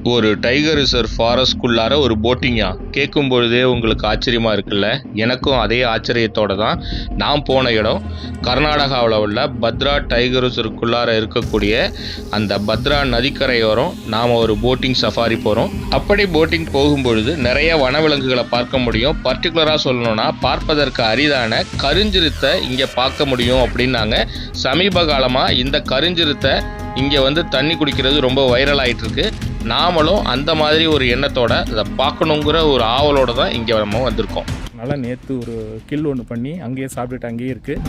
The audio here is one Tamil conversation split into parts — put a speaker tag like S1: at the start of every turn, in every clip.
S1: ஒரு டைகர் ரிசர்வ் ஃபாரஸ்ட்குள்ளார ஒரு போட்டிங்கா கேட்கும் பொழுதே உங்களுக்கு ஆச்சரியமாக இருக்குல்ல. எனக்கும் அதே ஆச்சரியத்தோடு தான் நான் போன இடம் கர்நாடகாவில் உள்ள பத்ரா டைகர் ரிசர்வ்குள்ளார இருக்கக்கூடிய அந்த பத்ரா நதிக்கரையோரம் நாம் ஒரு போட்டிங் சஃபாரி போகிறோம். அப்படி போட்டிங் போகும்பொழுது நிறைய வனவிலங்குகளை பார்க்க முடியும். பர்டிகுலராக சொல்லணும்னா பார்ப்பதற்கு அரிதான கருஞ்சிருத்தை இங்கே பார்க்க முடியும் அப்படின்னாங்க. சமீப காலமாக இந்த கருஞ்சிருத்தை இங்கே வந்து தண்ணி குடிக்கிறது ரொம்ப வைரல் ஆகிட்டு இருக்கு. நாமளும் அந்த மாதிரி ஒரு எண்ணத்தோட அதை பார்க்கணுங்கிற ஒரு ஆவலோடு தான் இங்கே நம்ம வந்திருக்கோம்.
S2: நல்லா நேற்று ஒரு கில் ஒன்று பண்ணி அங்கேயே சாப்பிட்டுட்டு அங்கேயே இருக்குது.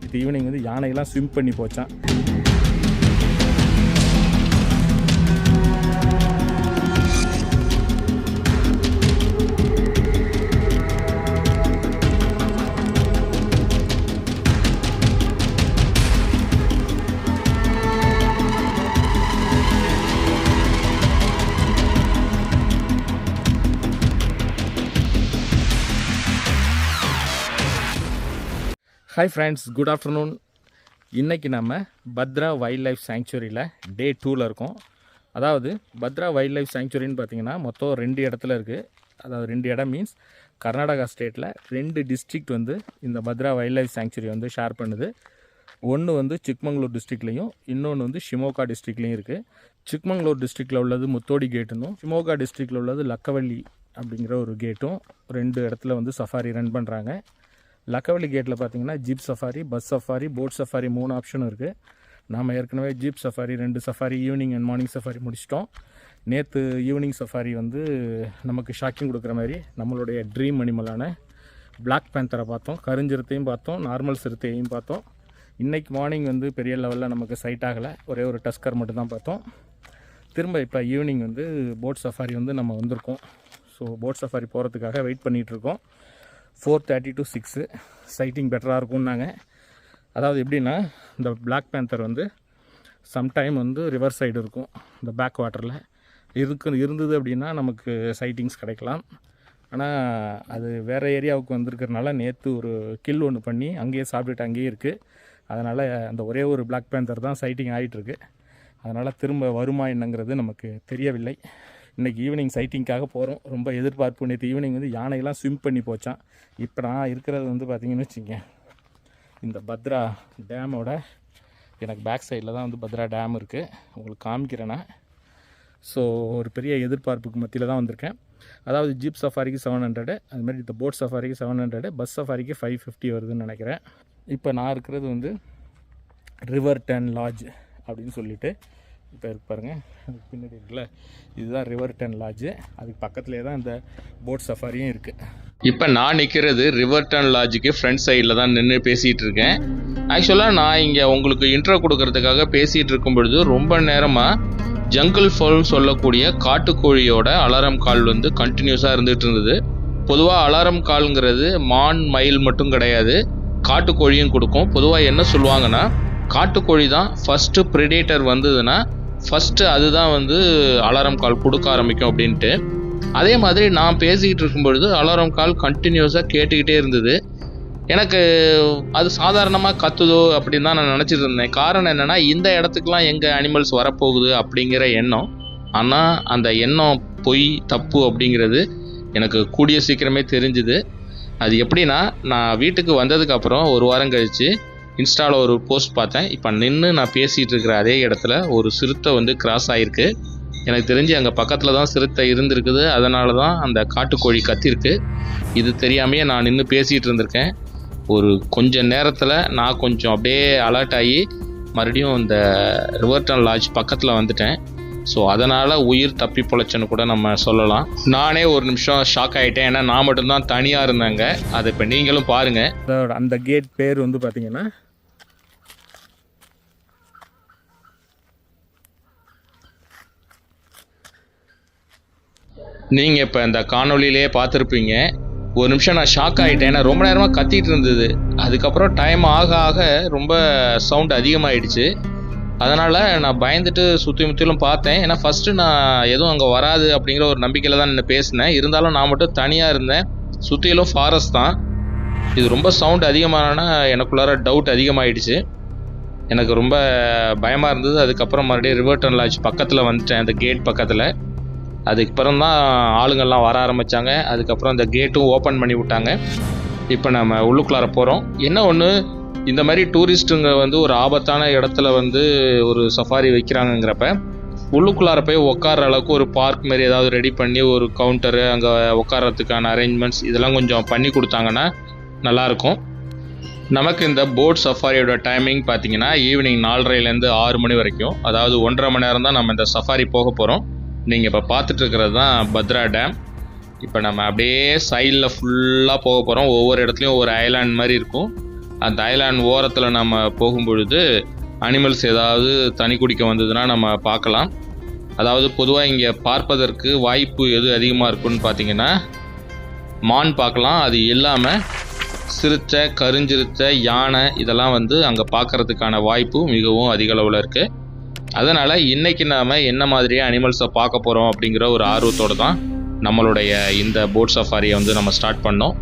S2: இது ஈவினிங் வந்து யானையெல்லாம் ஸ்விம் பண்ணி போச்சான். Hi friends, good afternoon. இன்றைக்கி நம்ம பத்ரா வைல்ட் லைஃப் சாங்சுரியில் டே 2ல் இருக்கோம். அதாவது பத்ரா வைல்ட் லைஃப் சாங்சுரின்னு பார்த்திங்கன்னா மொத்தம் 2 இடத்துல இருக்குது. அதாவது 2 இடம் மீன்ஸ் கர்நாடகா ஸ்டேட்டில் 2 டிஸ்ட்ரிக்ட் வந்து இந்த பத்ரா வைல்ட் லைஃப் சாங்சுரி வந்து ஷேர் பண்ணுது. ஒன்று வந்து சிக்மங்களூர் டிஸ்ட்ரிக்ட்லேயும் இன்னொன்று வந்து ஷிமோகா டிஸ்ட்ரிக்ட்லேயும் இருக்குது. சிக்மங்களூர் டிஸ்ட்ரிக்டில் உள்ளது முத்தோடி கேட்டுன்னும் ஷிமோகா டிஸ்ட்ரிக்டில் உள்ளது லக்கவள்ளி அப்படிங்கிற ஒரு கேட்டும் 2 இடத்துல வந்து சஃபாரி ரன் பண்ணுறாங்க. லக்கவள்ளி கேட்டில் பார்த்தீங்கன்னா jeep safari, bus safari, boat safari 3 ஆப்ஷனும் இருக்குது. நாம் ஏற்கனவே jeep safari 2 safari evening and morning safari முடிச்சிட்டோம். நேற்று ஈவினிங் சஃபாரி வந்து நமக்கு ஷாக்கிங் கொடுக்குற மாதிரி நம்மளுடைய ட்ரீம் அனிமலான பிளாக் பேந்தரை பார்த்தோம், கருஞ்சிருத்தையும் பார்த்தோம், நார்மல் சிறுத்தையும் பார்த்தோம். இன்றைக்கி மார்னிங் வந்து பெரிய லெவலில் நமக்கு சைட் ஆகலை, ஒரே ஒரு டஸ்கர் மட்டும் தான் பார்த்தோம். திரும்ப இப்போ ஈவினிங் வந்து போட் சஃபாரி வந்து நம்ம வந்திருக்கோம். ஸோ போட் சஃபாரி போகிறதுக்காக வெயிட் பண்ணிகிட்ருக்கோம். 4:30 to 6 சைட்டிங் பெட்டராக இருக்கும்னாங்க. அதாவது எப்படின்னா இந்த பிளாக் பேந்தர் வந்து சம்டைம் வந்து ரிவர் சைடு இருக்கும், இந்த பேக் வாட்டரில் இருந்தது அப்படின்னா நமக்கு சைட்டிங்ஸ் கிடைக்கலாம். ஆனால் அது வேறு ஏரியாவுக்கு வந்திருக்கிறதுனால நேற்று ஒரு கில் ஒன்று பண்ணி அங்கேயே சாப்பிட்டுட்டு அங்கேயே இருக்குது. அதனால் அந்த ஒரே ஒரு பிளாக் பேந்தர் தான் சைட்டிங் ஆகிட்டுருக்கு. அதனால் திரும்ப வருமா என்னங்கிறது நமக்கு தெரியவில்லை. இன்றைக்கி ஈவினிங் சைட்டிங்காக போகிறோம். ரொம்ப எதிர்பார்ப்பு. நேற்று ஈவினிங் வந்து யானையெல்லாம் ஸ்விம் பண்ணி போச்சான். இப்போ நான் இருக்கிறது வந்து பார்த்திங்கன்னு வச்சுங்க, இந்த பத்ரா டேமோட எனக்கு பேக் சைடில் தான் வந்து பத்ரா டேம் இருக்குது. உங்களுக்கு காமிக்கிறேன்னா. ஸோ ஒரு பெரிய எதிர்பார்ப்புக்கு மத்தியில் தான் வந்திருக்கேன். அதாவது ஜீப் சஃபாரிக்கு 700, அதுமாதிரி இந்த போட் சஃபாரிக்கு 700, பஸ் சஃபாரிக்கு 550 வருதுன்னு நினைக்கிறேன். இப்போ நான் இருக்கிறது வந்து ரிவர்டன் லாட்ஜ் அப்படின்னு சொல்லிட்டு இப்போ இருக்கு பாருங்கள், அதுக்கு பின்னாடி இருக்குல்ல, இதுதான் ரிவர்டன் லாட்ஜு. அதுக்கு பக்கத்துலேயே தான் இந்த போட் சஃபாரியும் இருக்குது.
S1: இப்போ நான் நிற்கிறது ரிவர்டன் லாட்ஜுக்கு ஃப்ரண்ட் சைடில் தான் நின்று பேசிகிட்டு இருக்கேன். ஆக்சுவலாக நான் இங்கே உங்களுக்கு இன்ட்ரோ கொடுக்கறதுக்காக பேசிகிட்டு இருக்கும் பொழுது ரொம்ப நேரமாக ஜங்கிள் ஃபவுல்னு சொல்லக்கூடிய காட்டுக்கோழியோட அலாரம் கால் வந்து கண்டினியூஸாக இருந்துகிட்டு இருந்தது. பொதுவாக அலாரம் கால்ங்கிறது மான் மயில் மட்டும் கிடையாது, காட்டுக்கோழியும் கொடுக்கும். பொதுவாக என்ன சொல்லுவாங்கன்னா, காட்டுக்கோழி தான் ஃபஸ்ட்டு ப்ரிடேட்டர் வந்ததுன்னா ஃபஸ்ட்டு அதுதான் வந்து அலாரம் கால் கொடுக்க ஆரம்பிக்கும் அப்படின்ட்டு. அதே மாதிரி நான் பேசிக்கிட்டு இருக்கும் பொழுது அலாரம் கால் கண்டினியூஸாக கேட்டுக்கிட்டே இருந்தது. எனக்கு அது சாதாரணமாக கத்துதோ அப்படின்னு தான் நான் நினச்சிட்டு இருந்தேன். காரணம் என்னென்னா, இந்த இடத்துக்குலாம் எங்கே அனிமல்ஸ் வரப்போகுது அப்படிங்கிற எண்ணம். ஆனால் அந்த எண்ணம் பொய், தப்பு அப்படிங்கிறது எனக்கு கூடிய சீக்கிரமே தெரிஞ்சுது. அது எப்படின்னா, நான் வீட்டுக்கு வந்ததுக்கப்புறம் ஒரு வாரம் கழித்து இன்ஸ்டாவில் ஒரு போஸ்ட் பார்த்தேன். இப்போ நின்று நான் பேசிகிட்டு இருக்கிற அதே இடத்துல ஒரு சிறுத்தை வந்து கிராஸ் ஆகிருக்கு. எனக்கு தெரிஞ்சு அங்கே பக்கத்தில் தான் சிறுத்தை இருந்திருக்குது. அதனால தான் அந்த காட்டுக்கோழி கத்திருக்கு. இது தெரியாமையே நான் நின்று பேசிகிட்டு இருந்திருக்கேன். ஒரு கொஞ்சம் நேரத்தில் நான் கொஞ்சம் அப்படியே அலர்ட் ஆகி மறுபடியும் இந்த ரிவர்டன் லாட்ஜ் பக்கத்தில் வந்துட்டேன். ஸோ அதனால் உயிர் தப்பி பொழைச்சன்னு கூட நம்ம சொல்லலாம். நானே ஒரு நிமிஷம் ஷாக் ஆகிட்டேன். ஏன்னா நான் மட்டும்தான் தனியாக இருந்தேங்க. அதை இப்போ நீங்களும் பாருங்கள்.
S2: அந்த கேட் பேர் வந்து பார்த்திங்கன்னா
S1: நீங்கள் இப்போ இந்த காணொலியிலே பார்த்துருப்பீங்க. ஒரு நிமிஷம் நான் ஷாக் ஆகிட்டேன். ஏன்னா ரொம்ப நேரமாக கத்திட்டு இருந்தது. அதுக்கப்புறம் டைம் ஆக ஆக ரொம்ப சவுண்ட் அதிகமாகிடுச்சு. அதனால் நான் பயந்துட்டு சுற்றி முற்றிலும் பார்த்தேன். ஏன்னா ஃபஸ்ட்டு நான் எதுவும் அங்கே வராது அப்படிங்கிற ஒரு நம்பிக்கையில் தான் நின்று பேசினேன். இருந்தாலும் நான் மட்டும் தனியாக இருந்தேன். சுற்றிலும் ஃபாரஸ்ட் தான். இது ரொம்ப சவுண்ட் அதிகமானா எனக்குள்ளார டவுட் அதிகமாகிடுச்சு. எனக்கு ரொம்ப பயமாக இருந்தது. அதுக்கப்புறம் மறுபடியும் ரிவர்டன் லாட்ஜ் பக்கத்தில் வந்துட்டேன், அந்த கேட் பக்கத்தில். அதுக்கப்புறம் தான் ஆளுங்கள்லாம் வர ஆரம்பித்தாங்க. அதுக்கப்புறம் அந்த கேட்டும் ஓப்பன் பண்ணி விட்டாங்க. இப்போ நம்ம உள்ளுக்குள்ளார போகிறோம். என்ன ஒன்று, இந்த மாதிரி டூரிஸ்ட்டுங்க வந்து ஒரு ஆபத்தான இடத்துல வந்து ஒரு சஃபாரி வைக்கிறாங்கங்கிறப்ப உள்ளுக்குள்ளார போய் உட்கார அளவுக்கு ஒரு பார்க் மாரி ஏதாவது ரெடி பண்ணி ஒரு கவுண்டரு, அங்கே உட்காரத்துக்கான அரேஞ்ச்மெண்ட்ஸ் இதெல்லாம் கொஞ்சம் பண்ணி கொடுத்தாங்கன்னா நல்லாயிருக்கும். நமக்கு இந்த போட் சஃபாரியோட டைமிங் பார்த்தீங்கன்னா ஈவினிங் 4:30லேருந்து 6 மணி வரைக்கும், அதாவது 1.5 மணி நேரம் தான் நம்ம இந்த சஃபாரி போக போகிறோம். நீங்கள் இப்போ பார்த்துட்ருக்கிறது தான் பத்ரா டேம். இப்போ நம்ம அப்படியே சைடில் ஃபுல்லாக போக போகிறோம். ஒவ்வொரு இடத்துலையும் ஒரு ஐலாண்ட் மாதிரி இருக்கும். அந்த ஐலாண்ட் ஓரத்தில் நம்ம போகும்பொழுது அனிமல்ஸ் ஏதாவது தண்ணி குடிக்க வந்ததுன்னா நம்ம பார்க்கலாம். அதாவது பொதுவாக இங்கே பார்ப்பதற்கு வாய்ப்பு எது அதிகமாக இருக்குன்னு பார்த்தீங்கன்னா மான் பார்க்கலாம். அது இல்லாமல் சிறுத்தை, கருஞ்சிறுத்தை, யானை இதெல்லாம் வந்து அங்கே பார்க்குறதுக்கான வாய்ப்பு மிகவும் அதிக அளவில் இருக்குது. அதனால் இன்றைக்கி நாம் என்ன மாதிரியே அனிமல்ஸை பார்க்க போகிறோம் அப்படிங்கிற ஒரு ஆர்வத்தோடு தான் நம்மளுடைய இந்த போட் சஃபாரியை வந்து நம்ம ஸ்டார்ட் பண்ணோம்.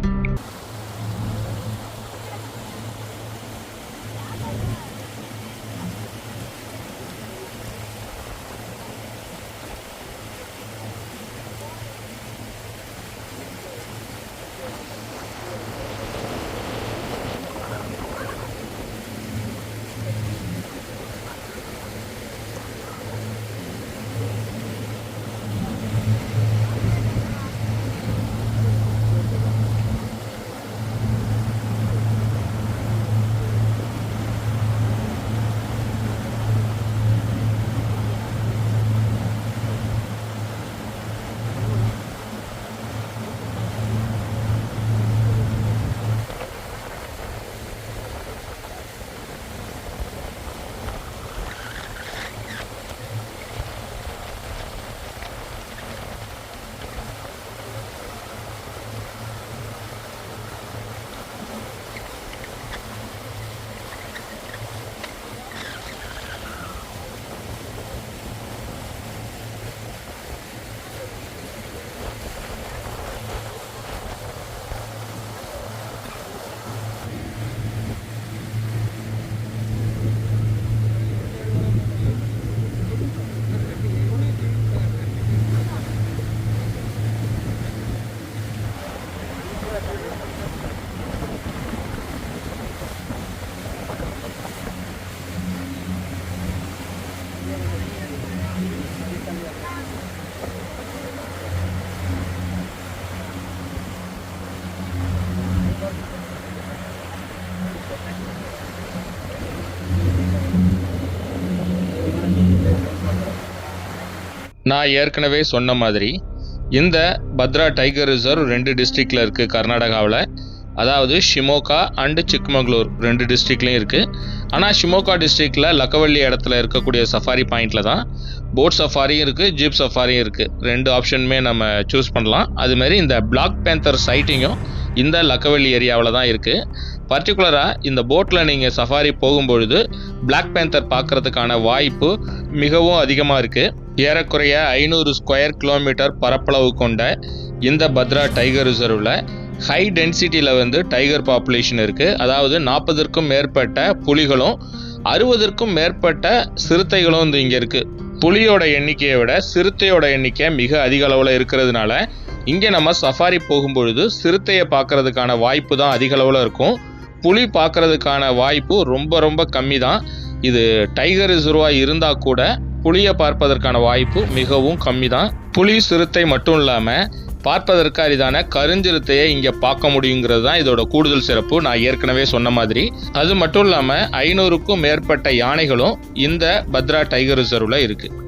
S1: நான் ஏற்கனவே சொன்ன மாதிரி இந்த பத்ரா டைகர் ரிசர்வ் 2 டிஸ்ட்ரிக்டில் இருக்குது கர்நாடகாவில். அதாவது ஷிமோகா அண்டு சிக்மங்களூர் 2 டிஸ்ட்ரிக்ட்லேயும் இருக்குது. ஆனால் ஷிமோகா டிஸ்ட்ரிக்டில் லக்கவள்ளி இடத்துல இருக்கக்கூடிய சஃபாரி பாயிண்டில் தான் போட் சஃபாரியும் இருக்குது, ஜீப் சஃபாரியும் இருக்குது. 2 ஆப்ஷனுமே நம்ம சூஸ் பண்ணலாம். அதுமாரி இந்த பிளாக் பேந்தர் சைட்டிங்கும் இந்த லக்கவள்ளி ஏரியாவில் தான் இருக்குது. பர்டிகுலராக இந்த போட்டில் நீங்கள் சஃபாரி போகும்பொழுது பிளாக் பேந்தர் பார்க்குறதுக்கான வாய்ப்பு மிகவும் அதிகமாக இருக்குது. ஏறக்குறைய 500 ஸ்கொயர் கிலோமீட்டர் பரப்பளவு கொண்ட இந்த பத்ரா டைகர் ரிசர்வில் ஹை டென்சிட்டியில் வந்து டைகர் பாப்புலேஷன் இருக்குது. அதாவது 40க்கும் மேற்பட்ட புலிகளும் 60க்கும் மேற்பட்ட சிறுத்தைகளும் வந்து இங்கே இருக்குது. புலியோட எண்ணிக்கையை விட சிறுத்தையோட எண்ணிக்கை மிக அதிக அளவில் இருக்கிறதுனால இங்கே நம்ம சஃபாரி போகும்பொழுது சிறுத்தையை பார்க்கறதுக்கான வாய்ப்பு தான் அதிக அளவில் இருக்கும். புலி பார்க்கறதுக்கான வாய்ப்பு ரொம்ப ரொம்ப கம்மி தான். இது டைகர் ரிசர்வாக இருந்தால் கூட புலியை பார்ப்பதற்கான வாய்ப்பு மிகவும் கம்மி தான். புலி, சிறுத்தை மட்டும் இல்லாமல் பார்ப்பதற்கு அரிதான கருஞ்சிறுத்தையை இங்கே பார்க்க முடியுங்கிறது தான் இதோட கூடுதல் சிறப்பு. நான் ஏற்கனவே சொன்ன மாதிரி அது மட்டும் இல்லாமல் 500க்கும் மேற்பட்ட யானைகளும் இந்த பத்ரா டைகர் ரிசர்வில் இருக்குது.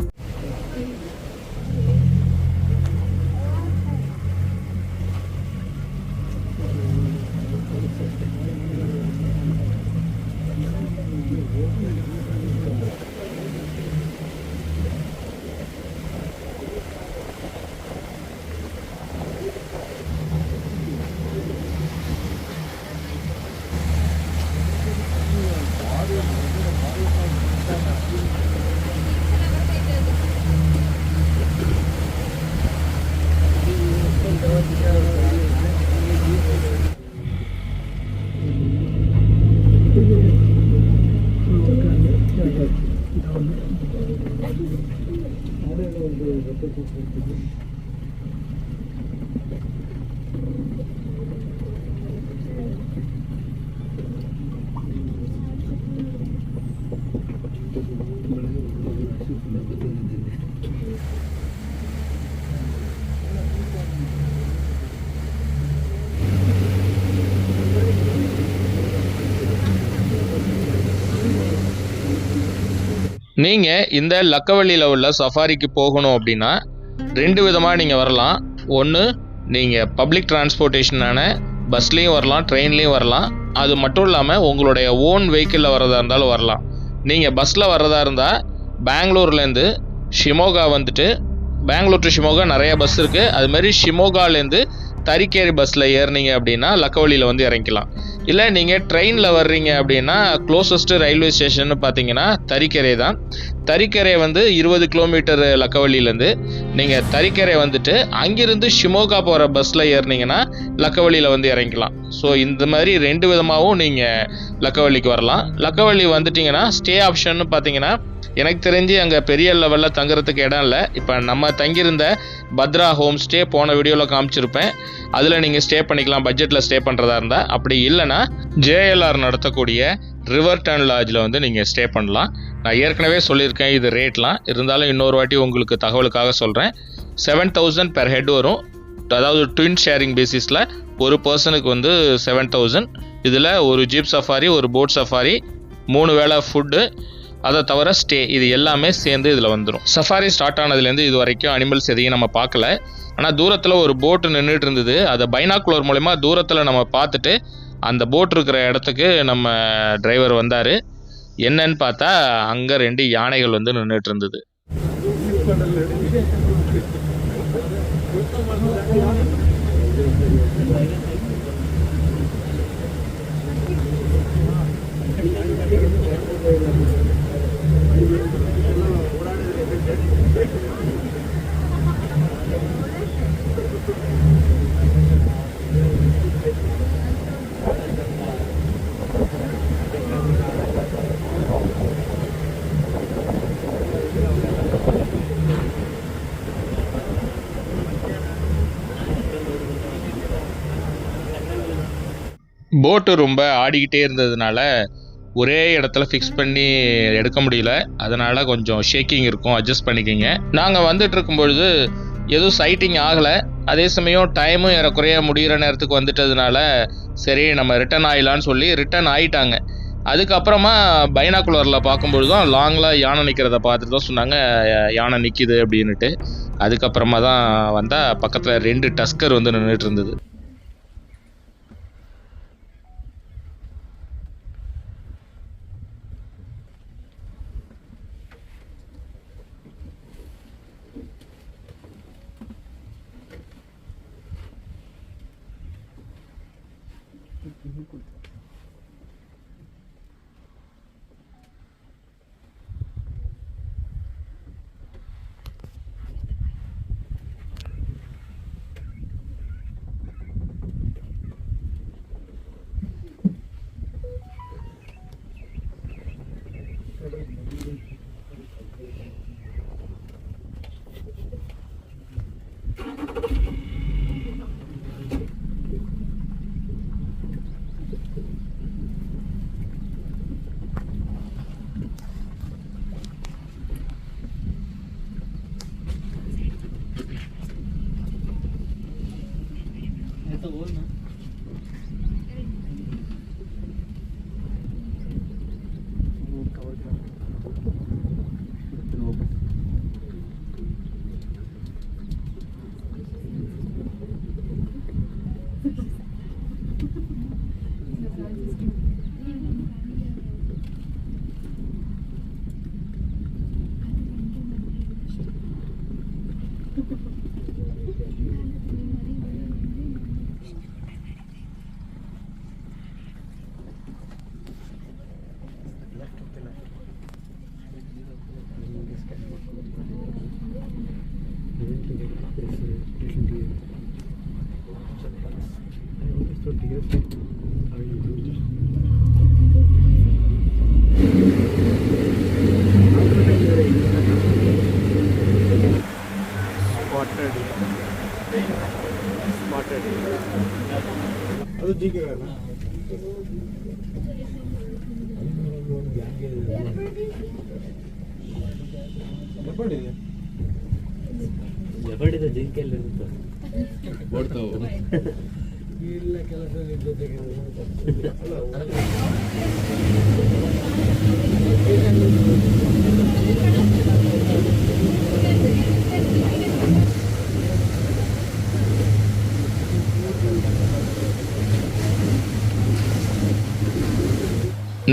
S1: நீங்கள் இந்த லக்கவள்ளியில் உள்ள சஃபாரிக்கு போகணும் அப்படின்னா 2 விதமாக நீங்கள் வரலாம். ஒன்று, நீங்கள் பப்ளிக் டிரான்ஸ்போர்ட்டேஷனான பஸ்லேயும் வரலாம், ட்ரெயின்லேயும் வரலாம். அது மட்டும் இல்லாமல் உங்களுடைய ஓன் வெஹிக்கிளில் வரதா இருந்தாலும் வரலாம். நீங்கள் பஸ்ஸில் வரதா இருந்தால் பெங்களூர்லேருந்து ஷிமோகா வந்துட்டு, பெங்களூர் டு ஷிமோகா நிறைய பஸ் இருக்குது. அதுமாதிரி ஷிமோகாலேருந்து தரிக்கேரி பஸ்ஸில் ஏறினீங்க அப்படின்னா லக்கவள்ளியில் வந்து இறங்கிக்கலாம். இல்லை நீங்கள் ட்ரெயினில் வர்றீங்க அப்படின்னா க்ளோசஸ்ட்டு ரயில்வே ஸ்டேஷன் பார்த்தீங்கன்னா தரிக்கரை தான். தரிக்கரை வந்து 20 கிலோமீட்டர் லக்கவள்ளியிலேருந்து. நீங்கள் தரிக்கரை வந்துட்டு அங்கிருந்து ஷிமோகா போகிற பஸ்ஸில் ஏறினீங்கன்னா லக்கவள்ளியில் வந்து இறங்கிக்கலாம். ஸோ இந்த மாதிரி 2 விதமாகவும் நீங்கள் லக்கவள்ளிக்கு வரலாம். லக்கவள்ளி வந்துட்டிங்கன்னா ஸ்டே ஆப்ஷன்னு பார்த்தீங்கன்னா எனக்கு தெரிஞ்சு அங்கே பெரிய லெவலில் தங்குறதுக்கு இடம் இல்லை. இப்போ நம்ம தங்கியிருந்த பத்ரா ஹோம் ஸ்டே போன வீடியோவில் காமிச்சிருப்பேன். அதில் நீங்கள் ஸ்டே பண்ணிக்கலாம் பட்ஜெட்டில் ஸ்டே பண்ணுறதா இருந்தால். அப்படி இல்லைன்னா JLR நடத்தக்கூடிய ரிவர்டன் லாட்ஜில் வந்து நீங்கள் ஸ்டே பண்ணலாம். நான் ஏற்கனவே சொல்லியிருக்கேன் இது ரேட்லாம். இருந்தாலும் இன்னொரு வாட்டி உங்களுக்கு தகவலுக்காக சொல்கிறேன். 7,000 பெர் ஹெட் வரும். அதாவது ட்வின் ஷேரிங் பேசிஸில் ஒரு பர்சனுக்கு வந்து 7,000. இதில் ஒரு ஜீப் சஃபாரி, ஒரு போட் சஃபாரி, 3 வேளை ஃபுட்டு, அதை தவிர ஸ்டே, இது எல்லாமே சேர்ந்து இதில் வந்துடும். சஃபாரி ஸ்டார்ட் ஆனதுலேருந்து இது வரைக்கும் அனிமல்ஸ் எதையும் நம்ம பார்க்கல. ஆனால் தூரத்தில் ஒரு போட்டு நின்றுட்டு இருந்தது. அதை பைனாக்குலர் மூலமா தூரத்தில் நம்ம பார்த்துட்டு அந்த போட் இருக்கிற இடத்துக்கு நம்ம டிரைவர் வந்தார். என்னன்னு பார்த்தா அங்கே 2 யானைகள் வந்து நின்றுட்டு இருந்தது. போட்டு ரொம்ப ஆடிக்கிட்டே இருந்ததுனால ஒரே இடத்துல ஃபிக்ஸ் பண்ணி எடுக்க முடியல. அதனால் கொஞ்சம் ஷேக்கிங் இருக்கும், அட்ஜஸ்ட் பண்ணிக்கிங்க. நாங்கள் வந்துட்டு இருக்கும்பொழுது எதுவும் சைட்டிங் ஆகலை. அதே சமயம் டைமும் ஏறக்குறைய முடிகிற நேரத்துக்கு வந்துட்டதுனால சரி நம்ம ரிட்டன் ஆகிடலான்னு சொல்லி ரிட்டன் ஆகிட்டாங்க. அதுக்கப்புறமா பைனாக்குலரில் பார்க்கும்பொழுது தான் லாங்கில் யானை நிற்கிறத பார்த்துட்டு தான் சொன்னாங்க யானை நிற்கிது அப்படின்ட்டு. அதுக்கப்புறமா தான் வந்தால் பக்கத்தில் 2 டஸ்கர் வந்து நின்றுட்டு இருந்தது.
S3: ಅದು ಜಿಕೆ
S4: ಜಬಡಿದ ಜಿಂಕೆಯಲ್ಲಿ ಇರುತ್ತೆ
S3: ಓಡ್ತಾವೆ ಇಲ್ಲ ಕೆಲಸ ಜೊತೆಗೆ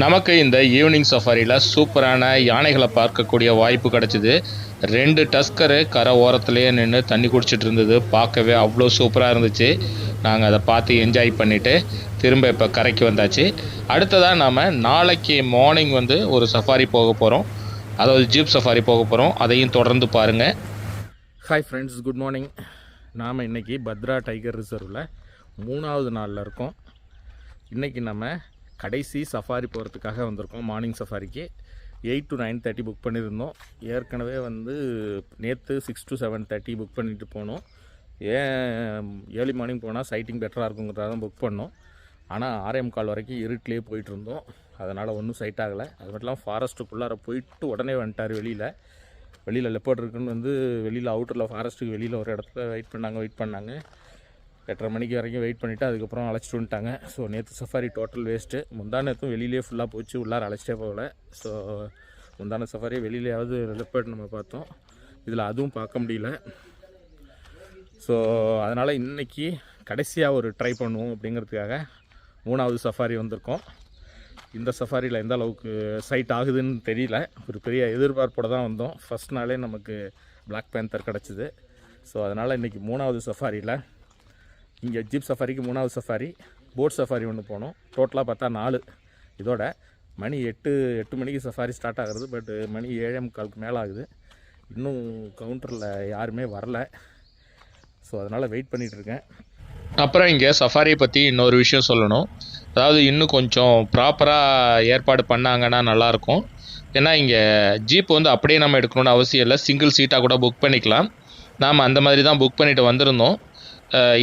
S1: நமக்கு இந்த ஈவினிங் சஃபாரியில் சூப்பரான யானைகளை பார்க்கக்கூடிய வாய்ப்பு கிடச்சிது. 2 டஸ்கரு கரை ஓரத்துலேயே நின்று தண்ணி குடிச்சிட்டு இருந்தது. பார்க்கவே அவ்வளோ சூப்பராக இருந்துச்சு. நாங்கள் அதை பார்த்து என்ஜாய் பண்ணிவிட்டு திரும்ப இப்போ கரைக்கு வந்தாச்சு. அடுத்ததாக நாம் நாளைக்கு மார்னிங் வந்து ஒரு சஃபாரி போக போகிறோம், அதாவது ஜீப் சஃபாரி போக போகிறோம். அதையும் தொடர்ந்து பாருங்கள்.
S2: Hi friends, good morning. நாம் இன்றைக்கி பத்ரா டைகர் ரிசர்வில் 3வது நாளில் இருக்கோம். இன்றைக்கி நம்ம கடைசி சஃபாரி போகிறதுக்காக வந்திருக்கோம். மார்னிங் சஃபாரிக்கு 8 to 9:30 புக் பண்ணியிருந்தோம். ஏற்கனவே வந்து நேற்று 6 to 7:30 புக் பண்ணிட்டு போனோம். ஏன் ஏர்லி மார்னிங் போனால் சைட்டிங் பெட்டராக இருக்குங்கிறத தான் புக் பண்ணோம். ஆனால் 6:45 வரைக்கும் இருட்டிலே போயிட்டு இருந்தோம். அதனால் ஒன்றும் சைட் ஆகலை. அது மட்டும் இல்லாமல் ஃபாரஸ்ட்டுக்குள்ளார போயிட்டு உடனே வந்துட்டார். வெளியில் லெப்பர்ட் இருக்குன்னு வந்து வெளியில் அவுட்டரில் ஃபாரஸ்ட்டுக்கு வெளியில் ஒரு இடத்துல வெயிட் பண்ணாங்க. 8:30 மணிக்கு வரைக்கும் வெயிட் பண்ணிவிட்டு அதுக்கப்புறம் அழைச்சிட்டு வந்துட்டாங்க. ஸோ நேற்று சஃபாரி டோட்டல் வேஸ்ட்டு. முந்தானத்தும் வெளியிலே ஃபுல்லாக போச்சு, உள்ளார அழைச்சிட்டே போகலை. ஸோ முந்தான சஃபாரியை வெளியிலேயாவது லெப்பர்ட் நம்ம பார்த்தோம், இதில் அதுவும் பார்க்க முடியல. ஸோ அதனால் இன்றைக்கி கடைசியாக ஒரு ட்ரை பண்ணுவோம் அப்படிங்கிறதுக்காக 3வது சஃபாரி வந்திருக்கோம். இந்த சஃபாரியில் எந்த அளவுக்கு சைட் ஆகுதுன்னு தெரியல. ஒரு பெரிய எதிர்பார்ப்போடு தான் வந்தோம். ஃபஸ்ட் நாளே நமக்கு பிளாக் பேந்தர் கிடச்சிது. ஸோ அதனால் இன்றைக்கி 3வது சஃபாரியில் இங்கே ஜீப் சஃபாரிக்கு 3வது சஃபாரி, போட் சஃபாரி ஒன்று போனோம். டோட்டலாக பார்த்தா 4. இதோட மணி 8 மணிக்கு சஃபாரி ஸ்டார்ட் ஆகுறது. பட் மணி 7:45க்கு மேலே ஆகுது. இன்னும் கவுண்டரில் யாருமே வரல. ஸோ அதனால் வெயிட் பண்ணிகிட்ருக்கேன்.
S1: அப்புறம் இங்கே சஃபாரியை பற்றி இன்னொரு விஷயம் சொல்லணும். அதாவது இன்னும் கொஞ்சம் ப்ராப்பராக ஏற்பாடு பண்ணாங்கன்னா நல்லாயிருக்கும். ஏன்னா இங்கே ஜீப் வந்து அப்படியே நம்ம எடுக்கணும்னு அவசியம் இல்லை, சிங்கிள் சீட்டாக கூட புக் பண்ணிக்கலாம். நாம் அந்த மாதிரி தான் புக் பண்ணிவிட்டு வந்திருந்தோம்.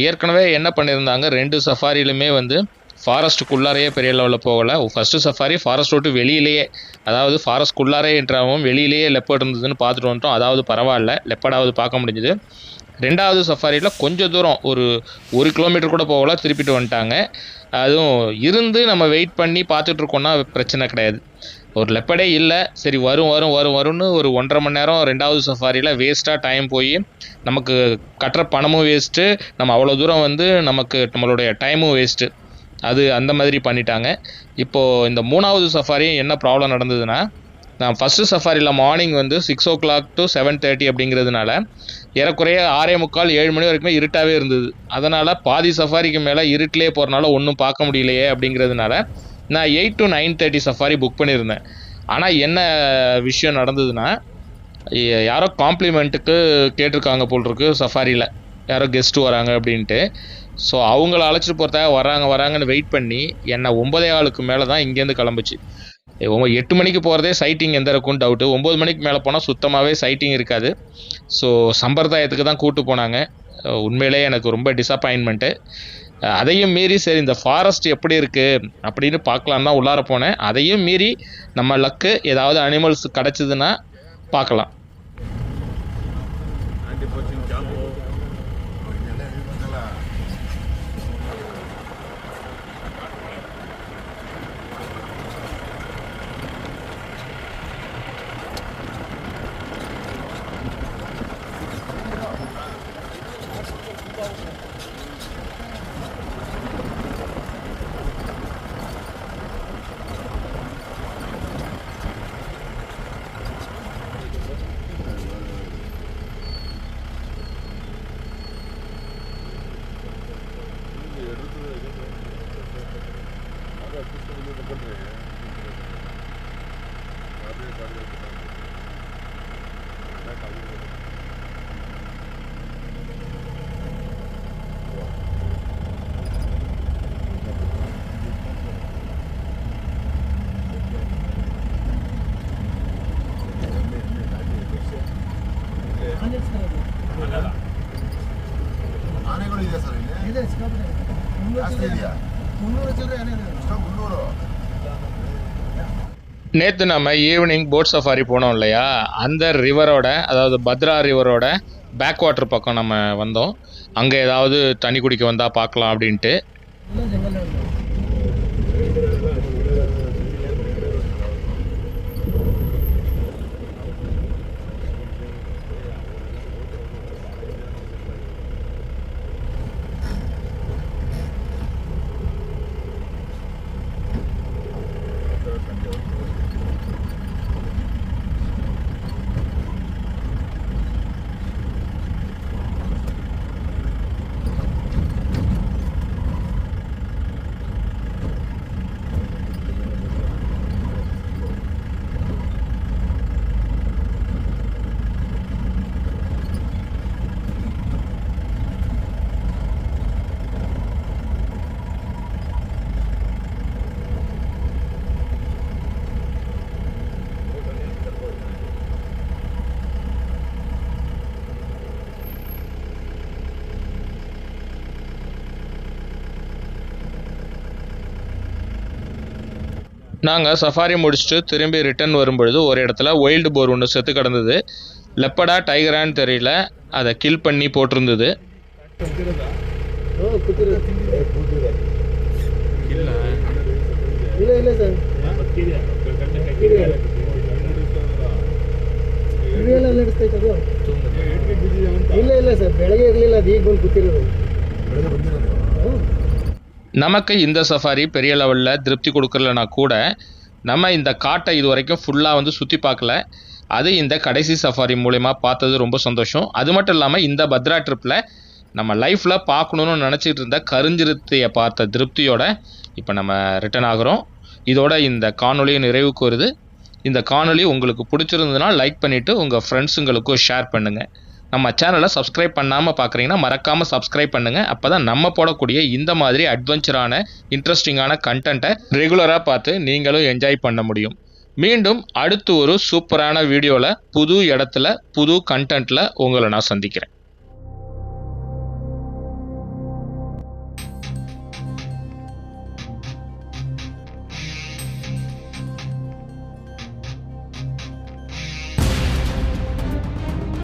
S1: ஏற்கனவே என்ன பண்ணியிருந்தாங்க, 2 சஃபாரிலுமே வந்து ஃபாரஸ்ட்டுக்குள்ளாரையே பெரிய லெவலில் போகலை. ஃபஸ்ட்டு சஃபாரி ஃபாரஸ்ட் விட்டு வெளியிலேயே, அதாவது ஃபாரஸ்ட்குள்ளாரே என்றாவும் வெளியிலேயே லெப்பர்ட் இருந்ததுன்னு பார்த்துட்டு வந்துட்டோம். அதாவது பரவாயில்ல, லெப்பர்டாவது பார்க்க முடிஞ்சுது. 2வது சஃபாரியில் கொஞ்சம் தூரம், ஒரு 1 கிலோமீட்டர் கூட போகல, திருப்பிட்டு வந்துட்டாங்க. அதுவும் இருந்து நம்ம வெயிட் பண்ணி பார்த்துட்ருக்கோன்னா பிரச்சனை கிடையாது. ஒரு லெப்படே இல்லை, சரி வரும்னு ஒரு 1.5 மணி நேரம் 2வது சஃபாரியில் வேஸ்ட்டாக டைம் போய் நமக்கு கட்டுற பணமும் வேஸ்ட்டு, நம்ம அவ்வளோ தூரம் வந்து நம்மளுடைய டைமும் வேஸ்ட்டு. அது அந்த மாதிரி பண்ணிட்டாங்க. இப்போது இந்த 3வது சஃபாரி என்ன ப்ராப்ளம் நடந்ததுன்னா, நான் ஃபஸ்ட்டு சஃபாரியில் மார்னிங் வந்து 6 o'clock to 7:30 அப்படிங்கிறதுனால ஏறக்குறைய 6:45 7 மணி வரைக்குமே இருட்டாகவே இருந்தது. அதனால் பாதி சஃபாரிக்கு மேலே இருட்டிலே போகிறனால ஒன்றும் பார்க்க முடியலையே அப்படிங்கிறதுனால நான் 8 to 9:30 சஃபாரி புக் பண்ணியிருந்தேன். ஆனால் என்ன விஷயம் நடந்ததுன்னா, யாரோ காம்ப்ளிமெண்ட்டுக்கு கேட்டிருக்காங்க போல் இருக்கு சஃபாரியில், யாரோ கெஸ்ட்டு வராங்க அப்படின்ட்டு. ஸோ அவங்கள அழைச்சிட்டு போகிறதாக வராங்கன்னு வெயிட் பண்ணி என்னை 9:15க்கு மேலே தான் இங்கேருந்து கிளம்புச்சு. 8 மணிக்கு போகிறதே சைட்டிங் எந்த இருக்குன்னு டவுட்டு. 9 மணிக்கு மேலே போனால் சுத்தமாகவே சைட்டிங் இருக்காது. ஸோ சம்பிரதாயத்துக்கு தான் கூப்பிட்டு போனாங்க. உண்மையிலே எனக்கு ரொம்ப டிசப்பாயின்மெண்ட்டு. அதையும் மீறி சரி இந்த ஃபாரஸ்ட் எப்படி இருக்குது அப்படின்னு பார்க்கலாம் தான் உள்ளார போனேன். அதையும் மீறி நம்ம லக்கு ஏதாவது அனிமல்ஸ் கிடச்சிதுன்னா பார்க்கலாம்.
S3: ಆನೆಗಳು ಇದೆ ಸರ್ ಇಲ್ಲಿ ಜಾಸ್ತಿ ಇದೆಯಾ?
S1: நேற்று நம்ம ஈவினிங் போட் சஃபாரி போனோம் இல்லையா, அந்த ரிவரோட, அதாவது பத்ரா ரிவரோட பேக் வாட்டர் பக்கம் நம்ம வந்தோம். அங்கே ஏதாவது தண்ணி குடிக்க வந்தால் பார்க்கலாம் அப்படின்ட்டு. நாங்கள் சஃபாரி முடிச்சுட்டு திரும்பி ரிட்டர்ன் வரும்பொழுது ஒரு இடத்துல ஒயில்டு போர் ஒன்று செத்து கிடந்தது. லெப்படா டைகரான்னு தெரியல, அதை கில் பண்ணி போட்டிருந்தது. நமக்கு இந்த சஃபாரி பெரிய லெவலில் திருப்தி கொடுக்கலனா கூட நம்ம இந்த காட்டை இது வரைக்கும் ஃபுல்லாக வந்து சுற்றி பார்க்கல. அது இந்த கடைசி சஃபாரி மூலமா பார்த்தது ரொம்ப சந்தோஷம். அது மட்டும் இல்லாமல் இந்த பத்ரா ட்ரிப்பில் நம்ம லைஃப்பில் பார்க்கணுன்னு நினச்சிட்டு இருந்த கருஞ்சிருத்தையை பார்த்த திருப்தியோட இப்போ நம்ம ரிட்டர்ன் ஆகிறோம். இதோட இந்த காணொலியை நிறைவுக்கு வருது. இந்த காணொலி உங்களுக்கு பிடிச்சிருந்ததுன்னா லைக் பண்ணிவிட்டு உங்கள் ஃப்ரெண்ட்ஸுங்களுக்கும் ஷேர் பண்ணுங்கள். நம்ம சேனலை சப்ஸ்கிரைப் பண்ணாமல் பார்க்குறீங்கன்னா மறக்காமல் சப்ஸ்கிரைப் பண்ணுங்கள். அப்போ தான் நம்ம போடக்கூடிய இந்த மாதிரி அட்வென்ச்சரான இன்ட்ரெஸ்டிங்கான கண்டென்ட்டை ரெகுலராக பார்த்து நீங்களும் என்ஜாய் பண்ண முடியும். மீண்டும் அடுத்து ஒரு சூப்பரான வீடியோவில் புது இடத்துல புது கண்டென்ட்டில் உங்களை நான் சந்திக்கிறேன்.